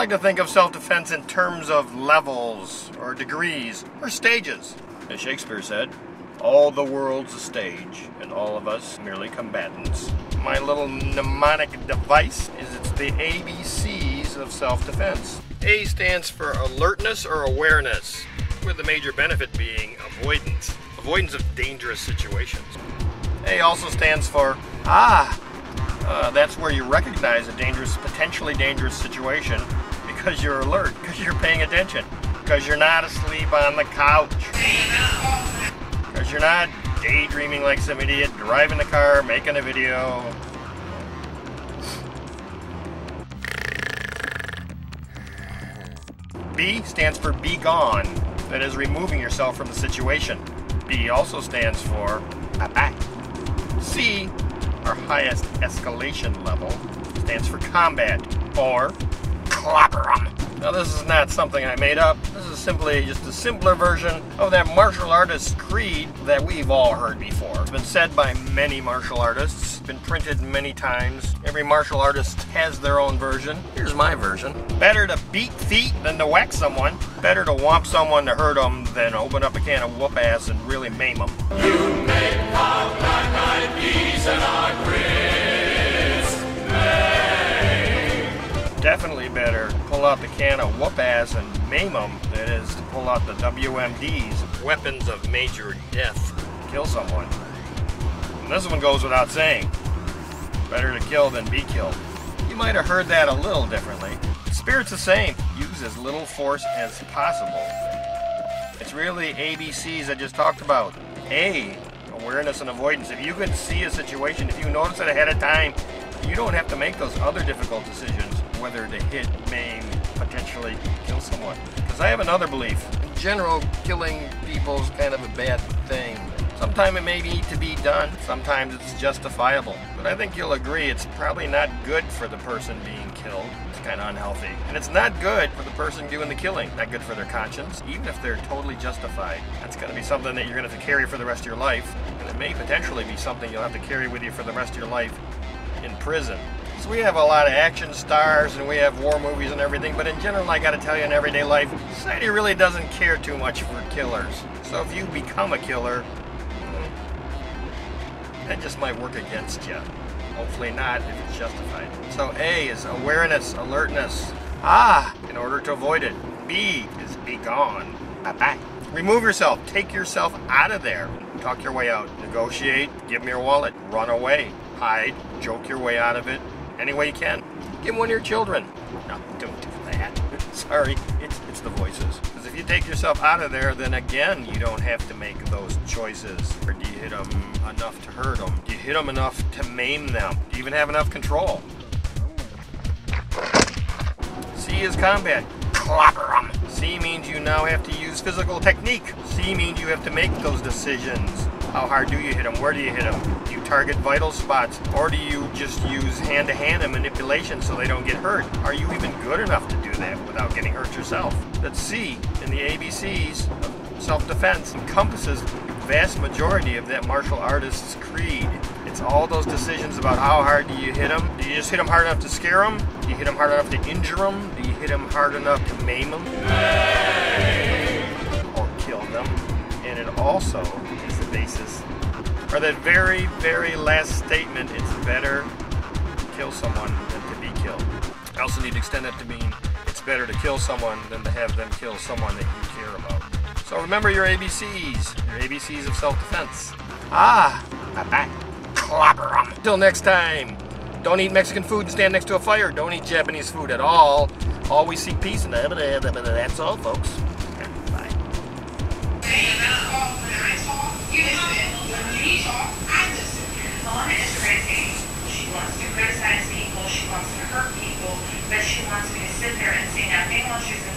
like to think of self-defense in terms of levels, or degrees, or stages. As Shakespeare said, all the world's a stage, and all of us merely combatants. My little mnemonic device is it's the ABCs of self-defense. A stands for alertness or awareness, with the major benefit being avoidance. Avoidance of dangerous situations. A also stands for that's where you recognize a potentially dangerous situation because you're alert, because you're paying attention, because you're not asleep on the couch, because you're not daydreaming like some idiot, driving the car, making a video. B stands for be gone, that is removing yourself from the situation. B also stands for bye-bye. C, our highest escalation level, stands for combat, or clobber 'em. Now this is not something I made up. This is simply just a simpler version of that martial artist's creed that we've all heard before. It's been said by many martial artists, been printed many times. Every martial artist has their own version. Here's my version. Better to beat feet than to whack someone. Better to whomp someone to hurt them than open up a can of whoop ass and really maim them. You make our black-eyed peas and our Definitely better pull out the can of whoop ass and maim them than it is to pull out the WMDs, weapons of major death, kill someone. And this one goes without saying. Better to kill than be killed. You might have heard that a little differently. Spirit's the same. Use as little force as possible. It's really ABCs I just talked about. A, awareness and avoidance. If you can see a situation, if you notice it ahead of time, you don't have to make those other difficult decisions, whether to hit, maim, potentially kill someone. Because I have another belief. In general, killing people is kind of a bad thing. Sometimes it may need to be done, sometimes it's justifiable. But I think you'll agree it's probably not good for the person being killed. It's kind of unhealthy. And it's not good for the person doing the killing. Not good for their conscience, even if they're totally justified. That's going to be something that you're going to have to carry for the rest of your life. And it may potentially be something you'll have to carry with you for the rest of your life in prison. So we have a lot of action stars and we have war movies and everything, but in general, I gotta tell you, in everyday life, society really doesn't care too much for killers. So if you become a killer, that just might work against you. Hopefully not if it's justified. So A is awareness, alertness. In order to avoid it. B is be gone. Bye-bye. Remove yourself, take yourself out of there. Talk your way out, negotiate, give them your wallet, run away. Hide, joke your way out of it, any way you can. Give one of your children. No, don't do that. Sorry, it's the voices. Because if you take yourself out of there, then again, you don't have to make those choices. Or do you hit them enough to hurt them? Do you hit them enough to maim them? Do you even have enough control? C is combat. Clobber 'em. C means you now have to use physical technique. C means you have to make those decisions. How hard do you hit them? Where do you hit them? Do you target vital spots? Or do you just use hand-to-hand and manipulation so they don't get hurt? Are you even good enough to do that without getting hurt yourself? That C in the ABCs of self-defense encompasses the vast majority of that martial artist's creed. It's all those decisions about how hard do you hit them? Do you just hit them hard enough to scare them? Do you hit them hard enough to injure them? Do you hit them hard enough to maim them? Or kill them? And it also is the basis, or that very, very last statement, it's better to kill someone than to be killed. I also need to extend that to mean it's better to kill someone than to have them kill someone that you care about. So remember your ABCs of self-defense. Bye-bye. Clobber 'em. Till next time, don't eat Mexican food and stand next to a fire. Don't eat Japanese food at all. Always seek peace, and that's all, folks. Bye. You listen. When you talk, I listen. Mom is crazy. She wants to criticize people. She wants to hurt people. But she wants me to sit there and say nothing while she's in